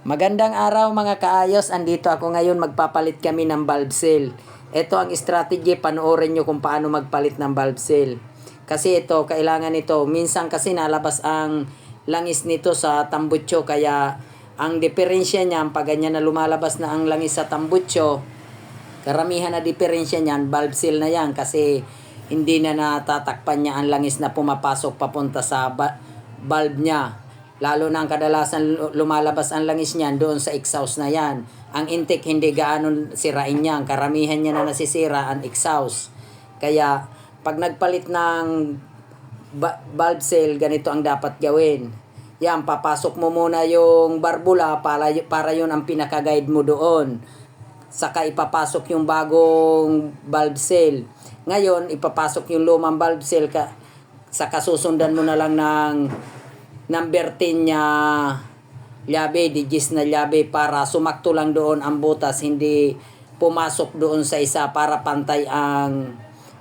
Magandang araw mga kaayos, andito ako ngayon, magpapalit kami ng bulb seal. Ito ang strategy, panoorin nyo kung paano magpalit ng bulb seal. Kasi ito, kailangan ito, minsan kasi nalabas ang langis nito sa tambutso, kaya ang diferensya niyan, pag ganyan na lumalabas na ang langis sa tambutso, karamihan na diferensya niyan, bulb seal na yan, kasi hindi na natatakpan niya ang langis na pumapasok papunta sa bulb niya. Lalo na ang kadalasan lumalabas ang langis niyan doon sa exhaust na yan. Ang intake hindi gaano sirain niyan. Karamihan niya na nasisira ang exhaust. Kaya pag nagpalit ng bulb seal, ganito ang dapat gawin. Yan, papasok mo muna yung barbula para yun ang pinaka-guide mo doon. Saka ipapasok yung bagong bulb seal. Ngayon, ipapasok yung lumang bulb seal saka susundan mo na lang ng number 10 niya llabe, digis na llabe para sumakto lang doon ang butas, hindi pumasok doon sa isa para pantay ang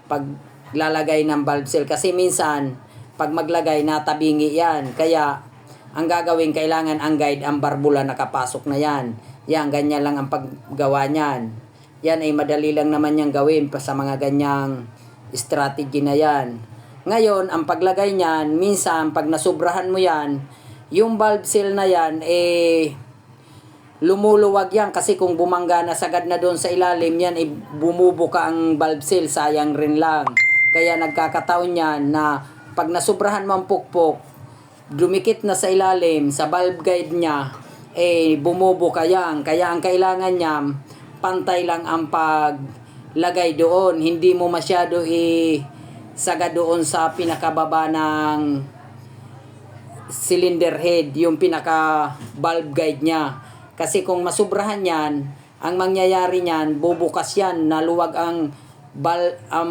paglalagay ng bulb seal. Kasi minsan, pag maglagay, natabingi yan. Kaya, ang gagawin, kailangan ang guide, ang barbula nakapasok na yan. Yan, ganyan lang ang paggawa niyan. Yan ay madali lang naman yung gawin pa sa mga ganyang strategy na yan. Ngayon, ang paglagay niyan, minsan pag nasubrahan mo yan, yung bulb seal na yan, lumuluwag yan kasi kung bumangga na sagad na doon sa ilalim yan, bumubuka ang bulb seal, sayang rin lang. Kaya nagkakataon yan na pag nasubrahan mo ang pukpok, dumikit na sa ilalim, sa bulb guide niya, bumubuka yan. Kaya ang kailangan niya, pantay lang ang paglagay doon, hindi mo masyado sagad doon sa pinakababa ng cylinder head, yung pinaka bulb guide niya. Kasi kung masubrahan yan, ang mangyayari niyan, bubukas yan, naluwag ang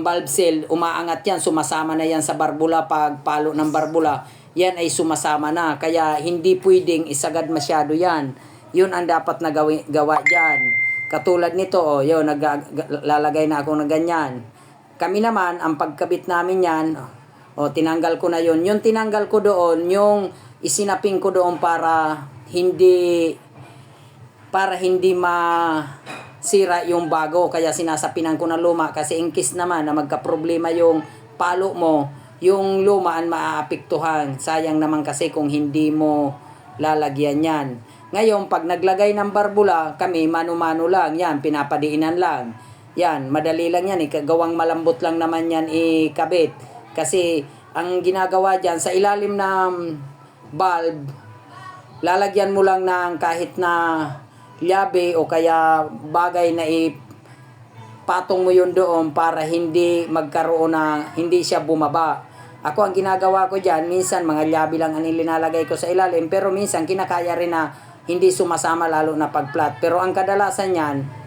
bulb seal, umaangat yan, sumasama na yan sa barbula. Pag palo ng barbula, yan ay sumasama na. Kaya hindi pwedeng isagad masyado yan. Yun ang dapat na gawa dyan. Katulad nito, yun, lalagay na ako ng ganyan. Kami naman, ang pagkabit namin yan, tinanggal ko na yun. Yung tinanggal ko doon, yung isinaping ko doon para hindi masira yung bago. Kaya sinasapinan ko na luma. Kasi in case naman na magka-problema yung palo mo, yung luma ang maaapektuhan. Sayang naman kasi kung hindi mo lalagyan yan. Ngayon, pag naglagay ng barbula, kami mano-mano lang. Yan, pinapadiinan lang. Yan, madali lang yan. Gawang malambot lang naman yan ikabit. Kasi ang ginagawa dyan, sa ilalim ng bulb, lalagyan mo lang ng kahit na llabe o kaya bagay na ipatong mo yun doon para hindi magkaroon na, hindi siya bumaba. Ako ang ginagawa ko dyan, minsan mga llabe lang ang ilinalagay ko sa ilalim, pero minsan kinakaya rin na hindi sumasama lalo na pag flat. Pero ang kadalasan yan,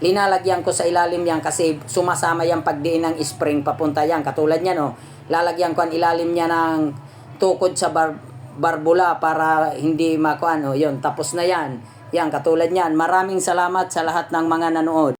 linalagyan ko sa ilalim yan kasi sumasama yan pagdiin ng spring papunta yan. Katulad yan, lalagyan ko ang ilalim niya ng tukod sa barbula para hindi makuan. Yun, tapos na yan. Yan, katulad yan. Maraming salamat sa lahat ng mga nanood.